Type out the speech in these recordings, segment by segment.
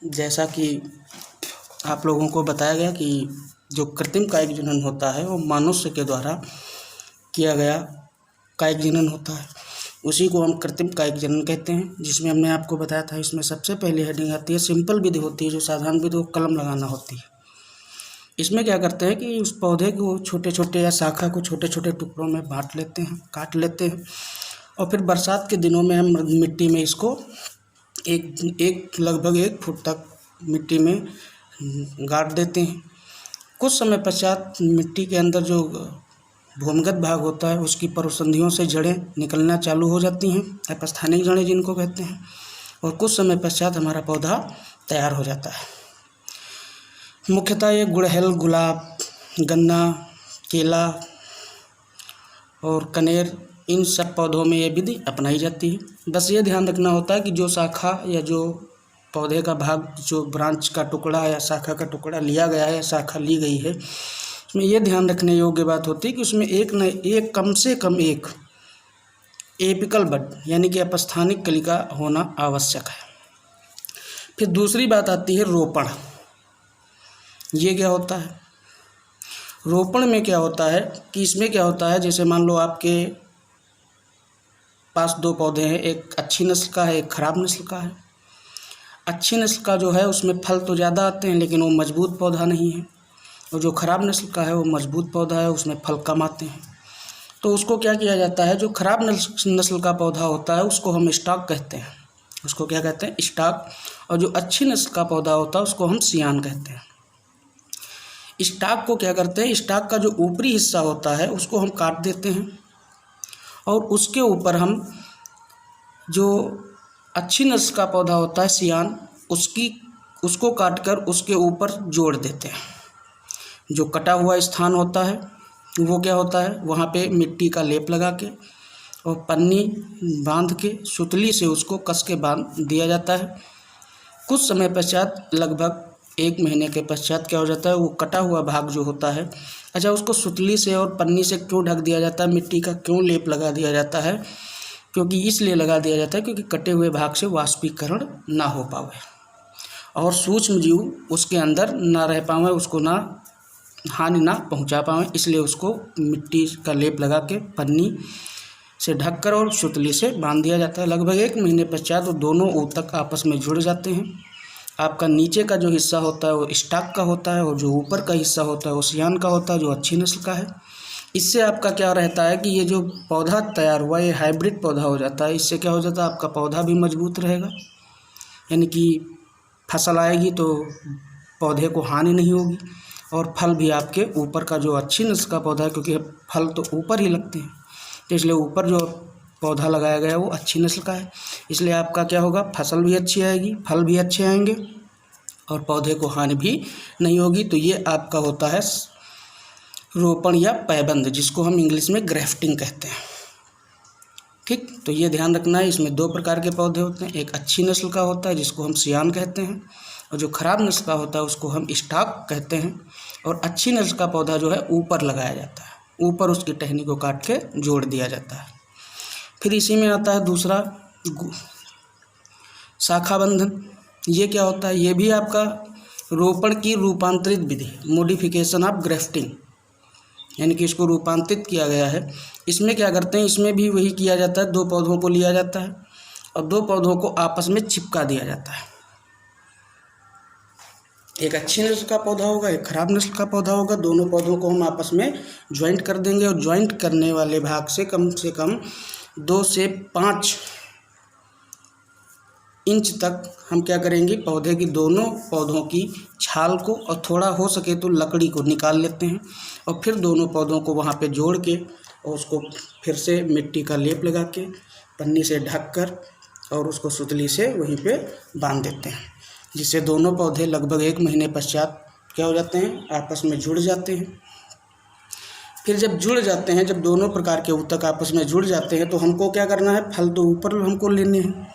जैसा कि आप लोगों को बताया गया कि जो कृत्रिम कायिक जनन होता है वो मनुष्य के द्वारा किया गया कायिक जनन होता है, उसी को हम कृत्रिम कायिक जनन कहते हैं। जिसमें हमने आपको बताया था, इसमें सबसे पहले हेडिंग आती है सिंपल विधि होती है, जो साधारण विधि को कलम लगाना होती है। इसमें क्या करते हैं कि उस पौधे को छोटे छोटे या शाखा को छोटे छोटे टुकड़ों में बांट लेते हैं, काट लेते हैं, और फिर बरसात के दिनों में हम मिट्टी में इसको लगभग 1 फुट तक मिट्टी में गाड़ देते हैं। कुछ समय पश्चात मिट्टी के अंदर जो भूमिगत भाग होता है उसकी परसंधियों से जड़ें निकलना चालू हो जाती हैं, अपस्थानिक जड़ें जिनको कहते हैं, और कुछ समय पश्चात हमारा पौधा तैयार हो जाता है। मुख्यतः ये गुड़हल, गुलाब, गन्ना, केला और कनेर, इन सब पौधों में ये विधि अपनाई जाती है। बस ये ध्यान रखना होता है कि जो शाखा या जो पौधे का भाग, जो ब्रांच का टुकड़ा या शाखा का टुकड़ा लिया गया है या शाखा ली गई है, उसमें ये ध्यान रखने योग्य बात होती है कि उसमें एक कम से कम एक एपिकल बड यानी कि अपस्थानिक कलिका होना आवश्यक है। फिर दूसरी बात आती है रोपण। ये क्या होता है? रोपण में क्या होता है कि इसमें क्या होता है, जैसे मान लो आपके पास 2 पौधे हैं, एक अच्छी नस्ल का है, एक खराब नस्ल का है। अच्छी नस्ल का जो है उसमें फल तो ज़्यादा आते हैं, लेकिन वो मजबूत पौधा नहीं है, और जो खराब नस्ल का है वो मजबूत पौधा है, उसमें फल कम आते हैं। तो उसको क्या किया जाता है, जो खराब नस्ल का पौधा होता है उसको हम स्टॉक कहते हैं, उसको क्या कहते हैं, स्टॉक। और जो अच्छी नस्ल का पौधा होता है उसको हम सियान कहते हैं। स्टॉक को क्या करते हैं, स्टॉक का जो ऊपरी हिस्सा होता है उसको हम काट देते हैं, और उसके ऊपर हम जो अच्छी नस्ल का पौधा होता है सियान, उसको काटकर उसके ऊपर जोड़ देते हैं। जो कटा हुआ स्थान होता है वो क्या होता है, वहाँ पे मिट्टी का लेप लगा के और पन्नी बांध के सुतली से उसको कस के बांध दिया जाता है। कुछ समय पश्चात, लगभग 1 महीने के पश्चात क्या हो जाता है, वो कटा हुआ भाग जो होता है, अच्छा उसको सुतली से और पन्नी से क्यों ढक दिया जाता है, मिट्टी का क्यों लेप लगा दिया जाता है, क्योंकि इसलिए लगा दिया जाता है क्योंकि कटे हुए भाग से वाष्पीकरण ना हो पावे और सूक्ष्म जीव उसके अंदर ना रह पावे, उसको ना हानि ना पहुंचा पावे, इसलिए उसको मिट्टी का लेप लगा के पन्नी से ढककर और सुतली से बांध दिया जाता है। लगभग 1 महीने पश्चात वो दोनों ऊतक आपस में जुड़ जाते हैं। आपका नीचे का जो हिस्सा होता है वो स्टॉक का होता है, और जो ऊपर का हिस्सा होता है वो सियान का होता है, जो अच्छी नस्ल का है। इससे आपका क्या रहता है कि ये जो पौधा तैयार हुआ ये हाइब्रिड पौधा हो जाता है। इससे क्या हो जाता है, आपका पौधा भी मजबूत रहेगा, यानी कि फसल आएगी तो पौधे को हानि नहीं होगी, और फल भी आपके ऊपर का जो अच्छी नस्ल का पौधा है, क्योंकि फल तो ऊपर ही लगते हैं, तो इसलिए ऊपर जो पौधा लगाया गया है वो अच्छी नस्ल का है, इसलिए आपका क्या होगा, फसल भी अच्छी आएगी, फल भी अच्छे आएंगे, और पौधे को हानि भी नहीं होगी। तो ये आपका होता है रोपण या पैबंद, जिसको हम इंग्लिश में ग्राफ्टिंग कहते हैं। ठीक, तो ये ध्यान रखना है। इसमें 2 प्रकार के पौधे होते हैं, एक अच्छी नस्ल का होता है जिसको हम सियान कहते हैं, और जो खराब नस्ल का होता है उसको हम स्टॉक कहते हैं। और अच्छी नस्ल का पौधा जो है ऊपर लगाया जाता है, ऊपर उसकी टहनी को काट के जोड़ दिया जाता है। फिर इसी में आता है दूसरा शाखा बंधन। ये क्या होता है, ये भी आपका रोपण की रूपांतरित विधि, मॉडिफिकेशन ऑफ ग्राफ्टिंग, यानी कि इसको रूपांतरित किया गया है। इसमें क्या करते हैं, इसमें भी वही किया जाता है, 2 पौधों को लिया जाता है और 2 पौधों को आपस में चिपका दिया जाता है। एक अच्छी नस्ल का पौधा होगा, एक खराब नस्ल का पौधा होगा, दोनों पौधों को हम आपस में ज्वाइंट कर देंगे, और ज्वाइंट करने वाले भाग से कम 2 से 5 इंच तक हम क्या करेंगे, पौधे की दोनों पौधों की छाल को और थोड़ा हो सके तो लकड़ी को निकाल लेते हैं, और फिर दोनों पौधों को वहाँ पे जोड़ के और उसको फिर से मिट्टी का लेप लगा के पन्नी से ढककर और उसको सुतली से वहीं पे बांध देते हैं, जिससे दोनों पौधे लगभग 1 महीने पश्चात क्या हो जाते हैं, आपस में जुड़ जाते हैं। फिर जब जुड़ जाते हैं, जब दोनों प्रकार के ऊतक आपस में जुड़ जाते हैं, तो हमको क्या करना है, फल तो ऊपर हमको लेने हैं।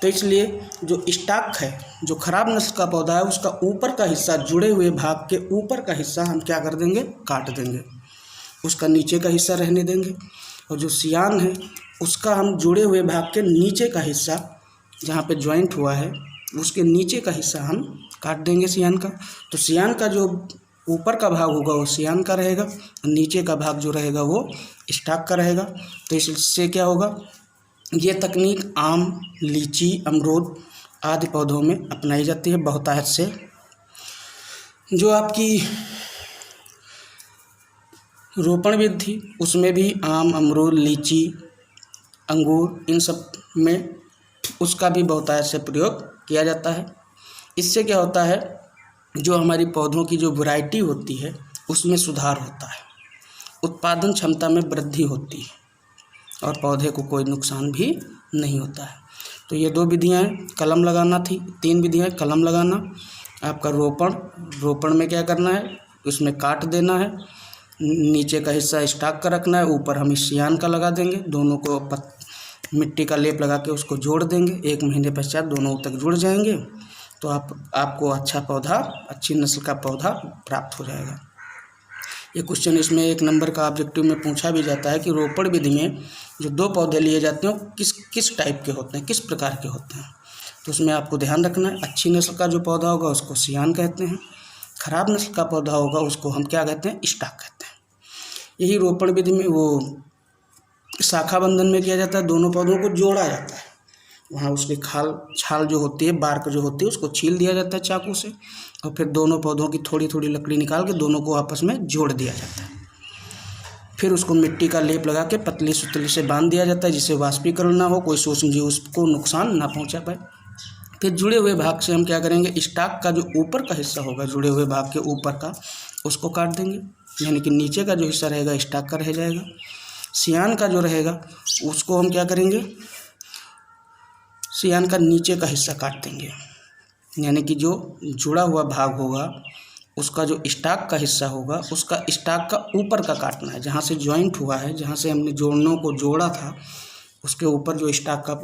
तो इसलिए जो स्टॉक है, जो खराब नस्ल का पौधा है, उसका ऊपर का हिस्सा, जुड़े हुए भाग के ऊपर का हिस्सा हम क्या कर देंगे, काट देंगे, उसका नीचे का हिस्सा रहने देंगे। और जो सियान है उसका हम जुड़े हुए भाग के नीचे का हिस्सा, जहाँ पे ज्वाइंट हुआ है, उसके नीचे का हिस्सा हम काट देंगे सियान का। तो सियान का जो ऊपर का भाग होगा वो सियान का रहेगा, और नीचे का भाग जो रहेगा वो स्टॉक का रहेगा। तो इससे क्या होगा, ये तकनीक आम, लीची, अमरूद आदि पौधों में अपनाई जाती है बहुतायत से। जो आपकी रोपण विधि थी उसमें भी आम, अमरूद, लीची, अंगूर इन सब में उसका भी बहुतायत से प्रयोग किया जाता है। इससे क्या होता है, जो हमारी पौधों की जो वैरायटी होती है उसमें सुधार होता है, उत्पादन क्षमता में वृद्धि होती है और पौधे को कोई नुकसान भी नहीं होता है। तो ये 2 विधियाँ हैं, कलम लगाना थी, 3 विधियाँ, कलम लगाना, आपका रोपण में क्या करना है, उसमें काट देना है, नीचे का हिस्सा स्टॉक का रखना है, ऊपर हम सियान का लगा देंगे, दोनों को मिट्टी का लेप लगा के उसको जोड़ देंगे। 1 महीने पश्चात दोनों तक जुड़ जाएंगे तो आपको अच्छा पौधा, अच्छी नस्ल का पौधा प्राप्त हो जाएगा। ये क्वेश्चन इसमें 1 नंबर का ऑब्जेक्टिव में पूछा भी जाता है कि रोपण विधि में जो 2 पौधे लिए जाते हैं किस टाइप के होते हैं, किस प्रकार के होते हैं। तो उसमें आपको ध्यान रखना है, अच्छी नस्ल का जो पौधा होगा उसको सियान कहते हैं, खराब नस्ल का पौधा होगा उसको हम क्या कहते हैं, स्टॉक कहते हैं। यही रोपण विधि में वो शाखा बंधन में किया जाता है, दोनों पौधों को जोड़ा जाता है। वहाँ उसकी छाल जो होती है, बार्क जो होती है, उसको छील दिया जाता है चाकू से, और फिर दोनों पौधों की थोड़ी थोड़ी लकड़ी निकाल के दोनों को आपस में जोड़ दिया जाता है। फिर उसको मिट्टी का लेप लगा के पतली सुतली से बांध दिया जाता है, जिससे वाष्पीकरण ना हो, कोई सूक्ष्म जीव उसको नुकसान ना पहुँचा पाए। फिर जुड़े हुए भाग से हम क्या करेंगे, स्टॉक का जो ऊपर का हिस्सा होगा, जुड़े हुए भाग के ऊपर का, उसको काट देंगे, यानी कि नीचे का जो हिस्सा रहेगा स्टॉक का रह जाएगा। सियान का जो रहेगा उसको हम क्या करेंगे, सियान का नीचे का हिस्सा काट देंगे, यानी कि जो जुड़ा हुआ भाग होगा उसका जो स्टॉक का हिस्सा होगा उसका स्टॉक का ऊपर का काटना है, जहाँ से जॉइंट हुआ है, जहाँ से हमने जोड़नों को जोड़ा था उसके ऊपर जो स्टॉक का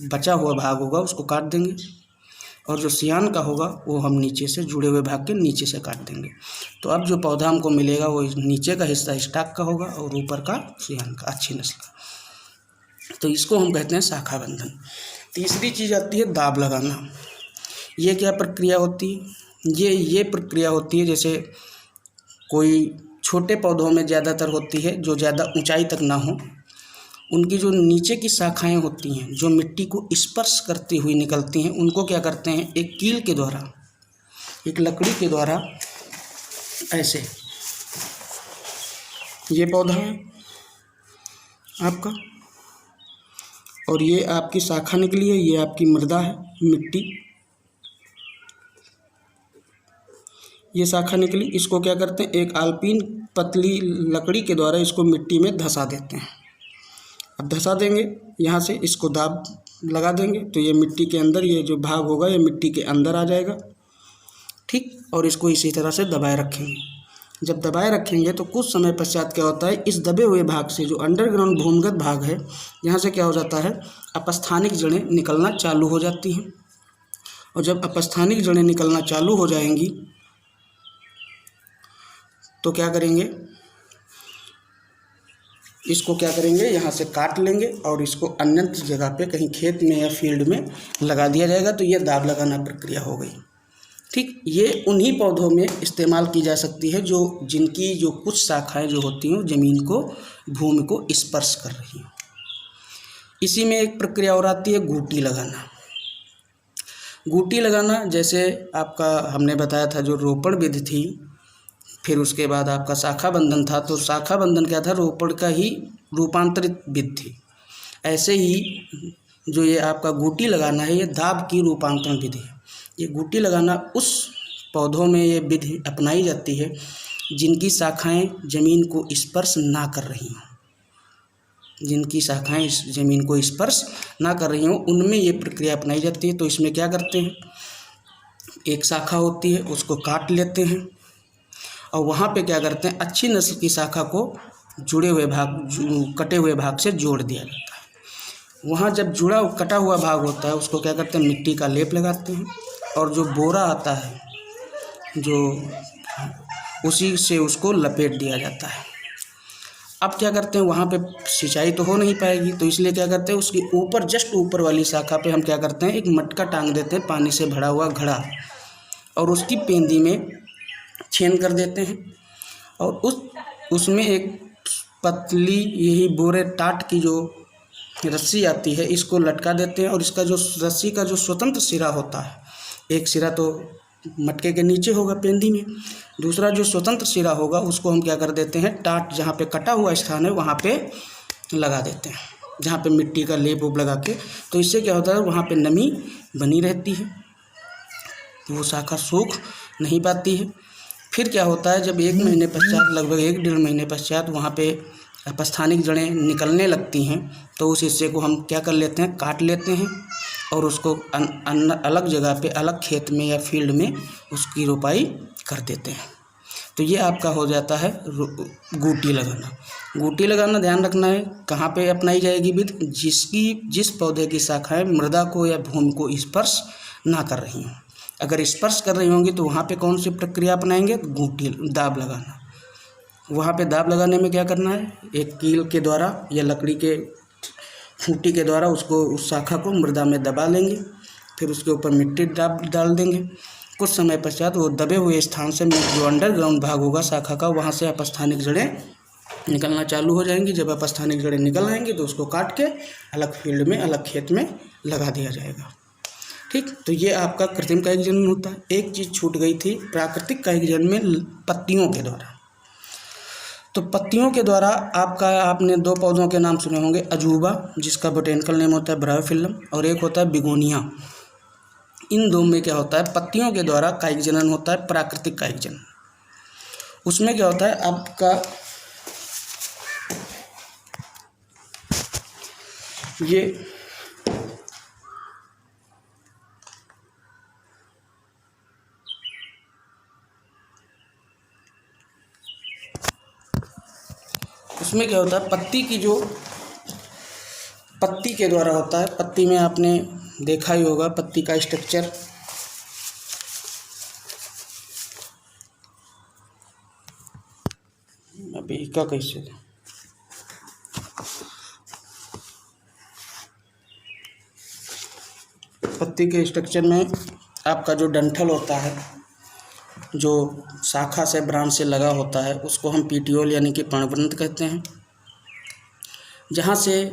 बचा हुआ भाग होगा उसको काट देंगे, और जो सियान का होगा वो हम नीचे से, जुड़े हुए भाग के नीचे से काट देंगे। तो अब जो पौधा हमको मिलेगा वो नीचे का हिस्सा स्टॉक का होगा और ऊपर का सियान का, अच्छी नस्ल का। तो इसको हम कहते हैं शाखा बंधन। तीसरी चीज़ आती है दाब लगाना। ये क्या प्रक्रिया होती है, ये प्रक्रिया होती है जैसे कोई छोटे पौधों में ज़्यादातर होती है, जो ज़्यादा ऊंचाई तक ना हो, उनकी जो नीचे की शाखाएं होती हैं जो मिट्टी को स्पर्श करती हुई निकलती हैं, उनको क्या करते हैं, एक कील के द्वारा, एक लकड़ी के द्वारा ऐसे, ये पौधा है आपका और ये आपकी शाखा निकली है, ये आपकी मृदा है, मिट्टी, ये शाखा निकली, इसको क्या करते हैं, एक आल्पीन पतली लकड़ी के द्वारा इसको मिट्टी में धंसा देते हैं। अब धंसा देंगे यहाँ से, इसको दाब लगा देंगे तो ये मिट्टी के अंदर, ये जो भाग होगा ये मिट्टी के अंदर आ जाएगा, ठीक। और इसको इसी तरह से दबाए रखेंगे। जब दबाए रखेंगे तो कुछ समय पश्चात क्या होता है, इस दबे हुए भाग से, जो अंडरग्राउंड भूमिगत भाग है, यहाँ से क्या हो जाता है, अपस्थानिक जड़ें निकलना चालू हो जाती हैं। और जब अपस्थानिक जड़ें निकलना चालू हो जाएंगी तो क्या करेंगे, इसको क्या करेंगे, यहाँ से काट लेंगे और इसको अन्यत्र जगह पे कहीं खेत में या फील्ड में लगा दिया जाएगा। तो ये दाब लगाना प्रक्रिया हो गई, ठीक। ये उन्हीं पौधों में इस्तेमाल की जा सकती है जिनकी जो कुछ शाखाएं जो होती हैं ज़मीन को, भूमि को स्पर्श कर रही हैं। इसी में एक प्रक्रिया और आती है गूटी लगाना। गूटी लगाना जैसे आपका हमने बताया था जो रोपण विधि थी, फिर उसके बाद आपका शाखा बंधन था। तो शाखा बंधन क्या था, रोपण का ही रूपांतरित विधि थी। ऐसे ही जो ये आपका गूटी लगाना है, ये दाब की रूपांतरण विधि है। ये गूटी लगाना उस पौधों में ये विधि अपनाई जाती है जिनकी शाखाएं ज़मीन को स्पर्श ना कर रही हों, जिनकी शाखाएं ज़मीन को स्पर्श ना कर रही हों, उनमें ये प्रक्रिया अपनाई जाती है। तो इसमें क्या करते हैं, एक शाखा होती है उसको काट लेते हैं और वहाँ पे क्या करते हैं, अच्छी नस्ल की शाखा को जुड़े हुए भाग, कटे हुए भाग से जोड़ दिया जाता है। वहाँ जब जुड़ा कटा हुआ भाग होता है उसको क्या करते हैं, मिट्टी का लेप लगाते हैं और जो बोरा आता है जो, उसी से उसको लपेट दिया जाता है। अब क्या करते हैं, वहाँ पे सिंचाई तो हो नहीं पाएगी, तो इसलिए क्या करते हैं, उसके ऊपर जस्ट ऊपर वाली शाखा पे हम क्या करते हैं, एक मटका टांग देते हैं, पानी से भरा हुआ घड़ा, और उसकी पेंदी में छेद कर देते हैं, और उसमें एक पतली यही बोरे टाट की जो रस्सी आती है, इसको लटका देते हैं। और इसका जो रस्सी का जो स्वतंत्र सिरा होता है, एक सिरा तो मटके के नीचे होगा पेंदी में, दूसरा जो स्वतंत्र सिरा होगा उसको हम क्या कर देते हैं, टाट जहाँ पे कटा हुआ स्थान है वहाँ पे लगा देते हैं, जहाँ पे मिट्टी का लेप उप लगा के। तो इससे क्या होता है, वहाँ पे नमी बनी रहती है, वो शाखा सूख नहीं पाती है। फिर क्या होता है, जब 1 महीने पश्चात, लगभग 1 डेढ़ महीने पश्चात वहाँ पे अपस्थानिक जड़ें निकलने लगती हैं, तो उस हिस्से को हम क्या कर लेते हैं, काट लेते हैं, और उसको अलग जगह पे, अलग खेत में या फील्ड में उसकी रोपाई कर देते हैं। तो ये आपका हो जाता है गूटी लगाना। गूटी लगाना ध्यान रखना है कहाँ पे अपनाई जाएगी विधि, जिस पौधे की शाखाएं मृदा को या भूमि को स्पर्श ना कर रही हों। अगर स्पर्श कर रही होंगी तो वहाँ पे कौन सी प्रक्रिया अपनाएंगे, गूटी दाब लगाना। वहाँ पे दाब लगाने में क्या करना है, एक कील के द्वारा या लकड़ी के खूंटी के द्वारा उसको, उस शाखा को मृदा में दबा लेंगे, फिर उसके ऊपर मिट्टी डाल देंगे। कुछ समय पश्चात वो दबे हुए स्थान से जो अंडरग्राउंड भाग होगा शाखा का, वहाँ से अपस्थानिक जड़ें निकलना चालू हो जाएंगी। जब अपस्थानिक जड़ें निकल आएंगी तो उसको काट के अलग फील्ड में, अलग खेत में लगा दिया जाएगा। ठीक, तो ये आपका कृत्रिम कायिक जनन होता है। एक चीज़ छूट गई थी, प्राकृतिक कायिक जनन में पत्तियों के द्वारा। तो पत्तियों के द्वारा आपने 2 पौधों के नाम सुने होंगे, अजूबा जिसका बोटेनिकल नेम होता है ब्रायोफिल्लम, और एक होता है बिगोनिया। इन 2 में क्या होता है, पत्तियों के द्वारा कायिक जनन होता है, प्राकृतिक कायिक जनन। उसमें क्या होता है, आपका ये उसमें क्या होता है, पत्ती के द्वारा होता है। पत्ती में आपने देखा ही होगा पत्ती का स्ट्रक्चर, अभी का कैसे, पत्ती के स्ट्रक्चर में आपका जो डंठल होता है, जो शाखा से ब्रांच से लगा होता है, उसको हम पीटियोल यानी कि पर्णवृंत कहते हैं। जहाँ से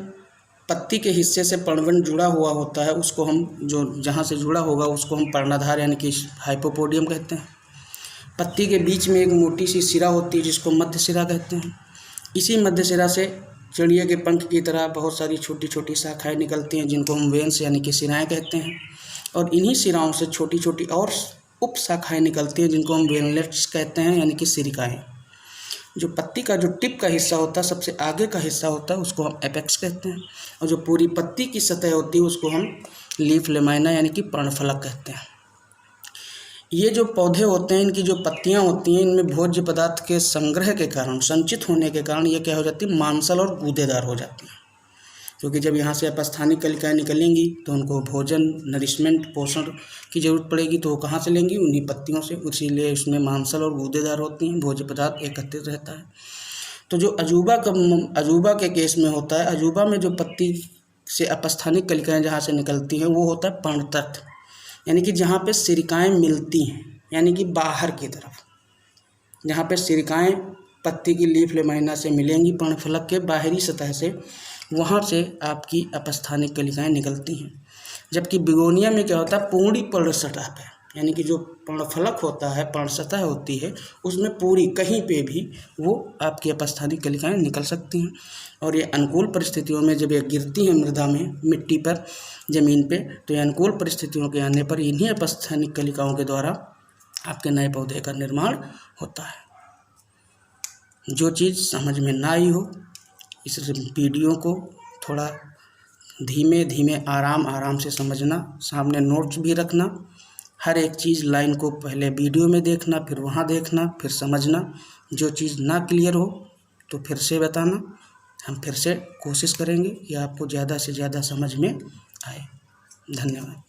पत्ती के हिस्से से पर्णवृंत जुड़ा हुआ होता है, उसको हम, जो जहाँ से जुड़ा होगा उसको हम पर्णाधार यानी कि हाइपोपोडियम कहते हैं। पत्ती के बीच में एक मोटी सी सिरा होती है जिसको मध्य सिरा कहते हैं। इसी मध्य सिरा से चिड़िया के पंख की तरह बहुत सारी छोटी छोटी शाखाएँ निकलती हैं जिनको हम वेन्स यानी कि सिराएँ कहते हैं, और इन्हीं सिराओं से छोटी छोटी और उप शाखाएँ निकलती हैं जिनको हम वेनलेट्स कहते हैं यानी कि सिरिकाएँ। जो पत्ती का जो टिप का हिस्सा होता है, सबसे आगे का हिस्सा होता है, उसको हम एपेक्स कहते हैं, और जो पूरी पत्ती की सतह होती है उसको हम लीफ लेमाइना यानी कि पर्णफलक कहते हैं। ये जो पौधे होते हैं, इनकी जो पत्तियां होती हैं, इनमें भोज्य पदार्थ के संग्रह के कारण, संचित होने के कारण ये क्या हो जाती है, मांसल और गूदेदार हो जाती हैं। क्योंकि जब यहाँ से अपस्थानिक कलिकाएँ निकलेंगी तो उनको भोजन, नरिशमेंट, पोषण की ज़रूरत पड़ेगी, तो वो कहाँ से लेंगी, उन्हीं पत्तियों से। इसीलिए इसमें मांसल और गूदेदार होती हैं, भोज्य पदार्थ एकत्रित रहता है। तो जो अजूबा के केस में होता है, अजूबा में जो पत्ती से अपस्थानिक कलिकाएँ जहाँ से निकलती हैं वो होता है पर्णतट, यानी कि जहाँ पे सिरिकाएँ मिलती हैं, यानी कि बाहर की तरफ, जहाँ पे सिरिकाएँ पत्ती की लीफ लेमाइना से मिलेंगी पर्णफलक के बाहरी सतह से, वहाँ से आपकी अपस्थानिक कलिकाएँ निकलती हैं। जबकि बिगोनिया में क्या होता है, पूरी पर्ण सतह पे, यानी कि जो पर्णफलक होता है, पर्ण सतह होती है, उसमें पूरी कहीं पे भी वो आपकी अपस्थानिक कलिकाएँ निकल सकती हैं। और ये अनुकूल परिस्थितियों में जब ये गिरती हैं मृदा में, मिट्टी पर, ज़मीन पे, तो ये अनुकूल परिस्थितियों के आने पर इन्हीं अपस्थानिक कलिकाओं के द्वारा आपके नए पौधे का निर्माण होता है। जो चीज़ समझ में ना आई हो, इस वीडियो को थोड़ा धीमे धीमे आराम से समझना, सामने नोट्स भी रखना, हर एक चीज़ लाइन को पहले वीडियो में देखना, फिर वहाँ देखना, फिर समझना। जो चीज़ ना क्लियर हो तो फिर से बताना, हम फिर से कोशिश करेंगे कि आपको ज़्यादा से ज़्यादा समझ में आए। धन्यवाद।